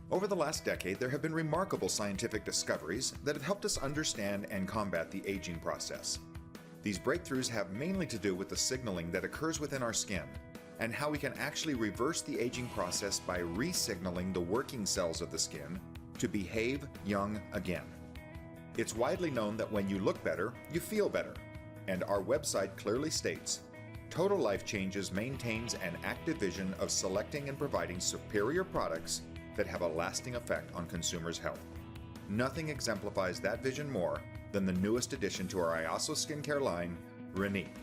Over the last decade, there have been remarkable scientific discoveries that have helped us understand and combat the aging process. These breakthroughs have mainly to do with the signaling that occurs within our skin and how we can actually reverse the aging process by re-signaling the working cells of the skin to behave young again. It's widely known that when you look better, you feel better, and our website clearly states, Total Life Changes maintains an active vision of selecting and providing superior products that have a lasting effect on consumers' health. Nothing exemplifies that vision more than the newest addition to our IASO skincare line, Renique.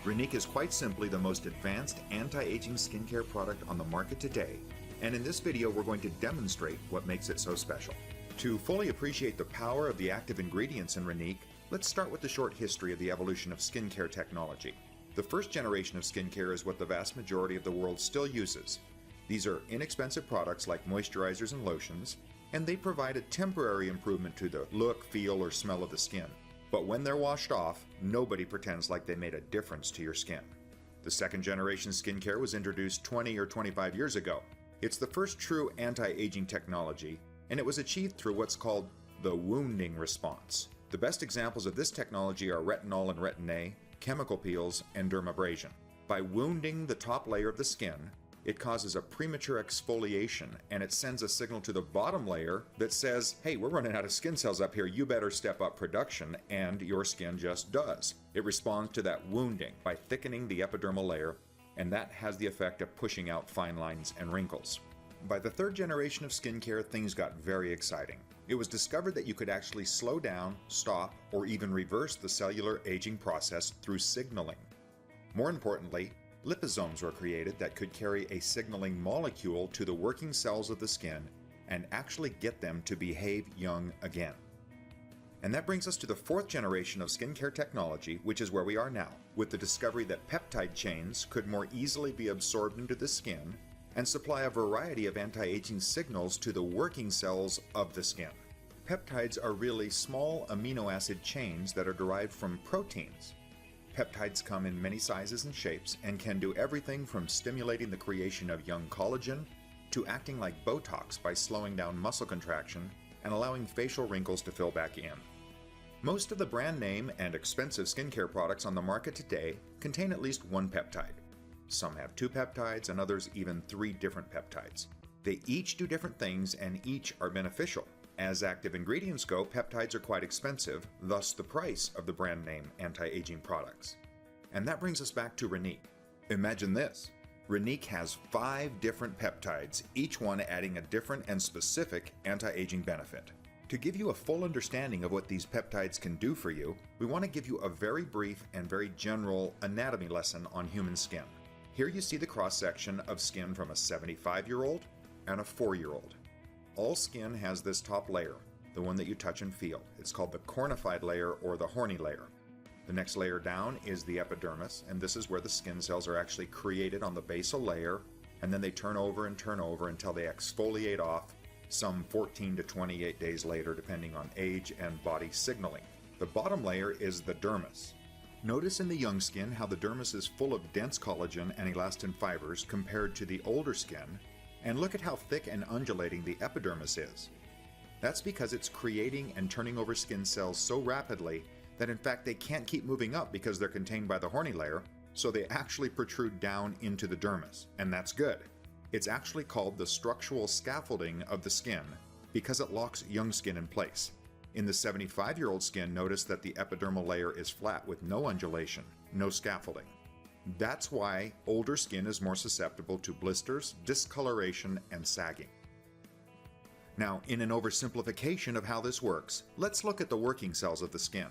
Renique is quite simply the most advanced anti-aging skincare product on the market today, and in this video we're going to demonstrate what makes it so special. To fully appreciate the power of the active ingredients in Renique, let's start with the short history of the evolution of skincare technology. The first generation of skincare is what the vast majority of the world still uses. These are inexpensive products like moisturizers and lotions, and they provide a temporary improvement to the look, feel, or smell of the skin. But when they're washed off, nobody pretends like they made a difference to your skin. The second generation skincare was introduced 20 or 25 years ago. It's the first true anti-aging technology, and it was achieved through what's called the wounding response. The best examples of this technology are retinol and retin-A, chemical peels, and dermabrasion. By wounding the top layer of the skin, it causes a premature exfoliation, and it sends a signal to the bottom layer that says, hey, we're running out of skin cells up here, you better step up production, and your skin just does. It responds to that wounding by thickening the epidermal layer, and that has the effect of pushing out fine lines and wrinkles. By the third generation of skincare, things got very exciting. It was discovered that you could actually slow down, stop, or even reverse the cellular aging process through signaling. More importantly, liposomes were created that could carry a signaling molecule to the working cells of the skin and actually get them to behave young again. And that brings us to the fourth generation of skincare technology, which is where we are now, with the discovery that peptide chains could more easily be absorbed into the skin and supply a variety of anti-aging signals to the working cells of the skin. Peptides are really small amino acid chains that are derived from proteins. Peptides come in many sizes and shapes and can do everything from stimulating the creation of young collagen to acting like botox by slowing down muscle contraction and allowing facial wrinkles to fill back in. Most of the brand name and expensive skincare products on the market today contain at least one peptide. Some have 2 peptides and others even 3 different peptides. They each do different things and each are beneficial. As active ingredients go, peptides are quite expensive, thus the price of the brand name anti-aging products. And that brings us back to Renique. Imagine this. Renique has 5 different peptides, each one adding a different and specific anti-aging benefit. To give you a full understanding of what these peptides can do for you, we want to give you a very brief and very general anatomy lesson on human skin. Here you see the cross-section of skin from a 75-year-old and a 4-year-old. All skin has this top layer, the one that you touch and feel. It's called the cornified layer or the horny layer. The next layer down is the epidermis, and this is where the skin cells are actually created on the basal layer, and then they turn over until they exfoliate off some 14 to 28 days later, depending on age and body signaling. The bottom layer is the dermis. Notice in the young skin how the dermis is full of dense collagen and elastin fibers compared to the older skin, and look at how thick and undulating the epidermis is. That's because it's creating and turning over skin cells so rapidly that in fact they can't keep moving up because they're contained by the horny layer, so they actually protrude down into the dermis, and that's good. It's actually called the structural scaffolding of the skin because it locks young skin in place. In the 75-year-old skin, notice that the epidermal layer is flat with no undulation, no scaffolding. That's why older skin is more susceptible to blisters, discoloration, and sagging. Now, in an oversimplification of how this works, let's look at the working cells of the skin.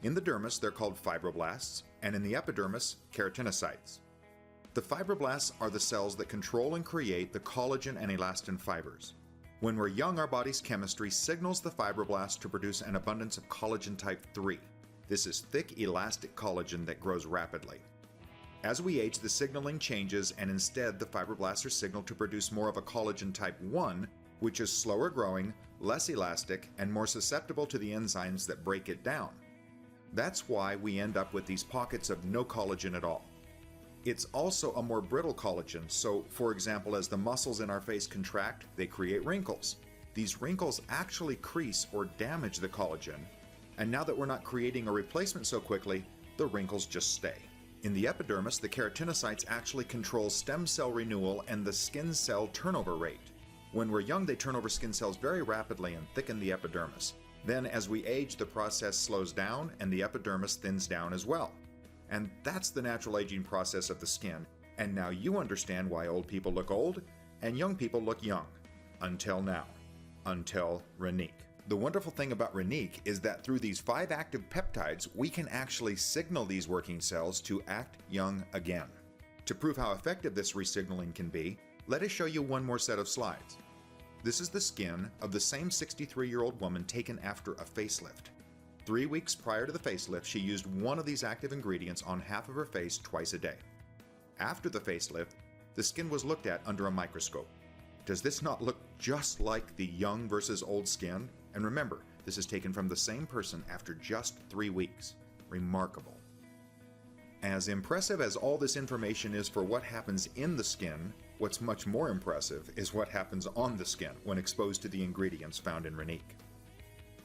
In the dermis, they're called fibroblasts, and in the epidermis, keratinocytes. The fibroblasts are the cells that control and create the collagen and elastin fibers. When we're young, our body's chemistry signals the fibroblasts to produce an abundance of collagen type 3. This is thick, elastic collagen that grows rapidly. As we age, the signaling changes, and instead the fibroblasts are signaled to produce more of a collagen type 1, which is slower growing, less elastic, and more susceptible to the enzymes that break it down. That's why we end up with these pockets of no collagen at all. It's also a more brittle collagen, so for example, as the muscles in our face contract, they create wrinkles. These wrinkles actually crease or damage the collagen, and now that we're not creating a replacement so quickly, the wrinkles just stay. In the epidermis, the keratinocytes actually control stem cell renewal and the skin cell turnover rate. When we're young, they turn over skin cells very rapidly and thicken the epidermis. Then as we age, the process slows down and the epidermis thins down as well. And that's the natural aging process of the skin. And now you understand why old people look old and young people look young. Until now. Until Renique. The wonderful thing about Renique is that through these 5 active peptides, we can actually signal these working cells to act young again. To prove how effective this resignaling can be, let us show you one more set of slides. This is the skin of the same 63-year-old woman taken after a facelift. 3 weeks prior to the facelift, she used one of these active ingredients on half of her face twice a day. After the facelift, the skin was looked at under a microscope. Does this not look just like the young versus old skin? And remember, this is taken from the same person after just 3 weeks. Remarkable. As impressive as all this information is for what happens in the skin, what's much more impressive is what happens on the skin when exposed to the ingredients found in Renique.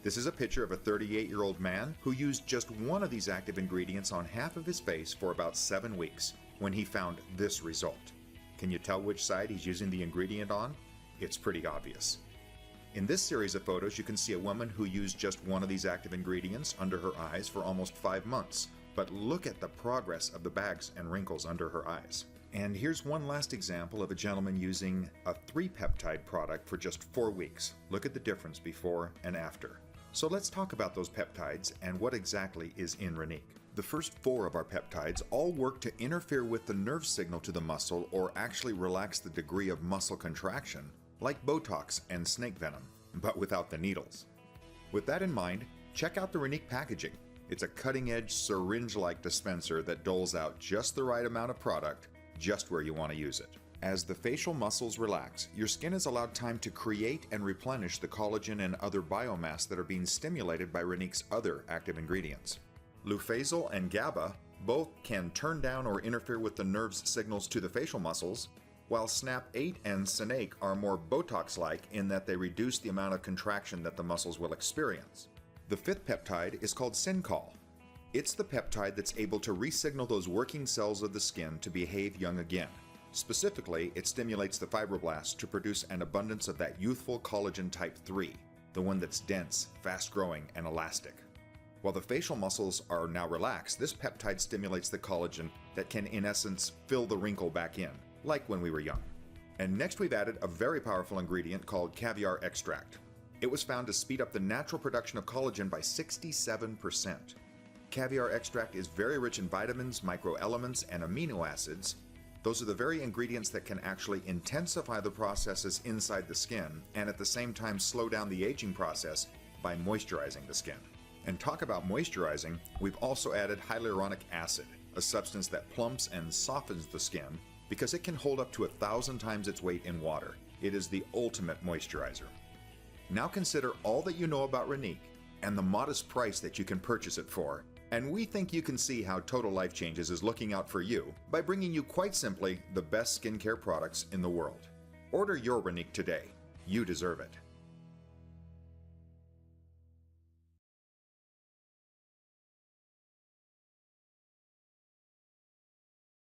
This is a picture of a 38-year-old man who used just one of these active ingredients on half of his face for about 7 weeks when he found this result. Can you tell which side he's using the ingredient on? It's pretty obvious. In this series of photos, you can see a woman who used just one of these active ingredients under her eyes for almost 5 months. But look at the progress of the bags and wrinkles under her eyes. And here's one last example of a gentleman using a 3-peptide product for just 4 weeks. Look at the difference before and after. So let's talk about those peptides and what exactly is in Renique. The first 4 of our peptides all work to interfere with the nerve signal to the muscle or actually relax the degree of muscle contraction, like botox and snake venom, but without the needles. With that in mind, check out the Renique packaging. It's a cutting-edge syringe-like dispenser that doles out just the right amount of product, just where you want to use it. As the facial muscles relax, your skin is allowed time to create and replenish the collagen and other biomass that are being stimulated by Renique's other active ingredients. Lufazole and GABA both can turn down or interfere with the nerve's signals to the facial muscles, while SNAP8 and Renique are more Botox-like in that they reduce the amount of contraction that the muscles will experience. The 5th peptide is called Syncol. It's the peptide that's able to re-signal those working cells of the skin to behave young again. Specifically, it stimulates the fibroblasts to produce an abundance of that youthful collagen type 3, the one that's dense, fast-growing, and elastic. While the facial muscles are now relaxed, this peptide stimulates the collagen that can, in essence, fill the wrinkle back in, like when we were young. And next we've added a very powerful ingredient called caviar extract. It was found to speed up the natural production of collagen by 67%. Caviar extract is very rich in vitamins, microelements, and amino acids. Those are the very ingredients that can actually intensify the processes inside the skin and at the same time slow down the aging process by moisturizing the skin. And talk about moisturizing, we've also added hyaluronic acid, a substance that plumps and softens the skin because it can hold up to 1,000 times its weight in water. It is the ultimate moisturizer. Now consider all that you know about Renique and the modest price that you can purchase it for, and we think you can see how Total Life Changes is looking out for you by bringing you quite simply the best skincare products in the world. Order your Renique today. You deserve it.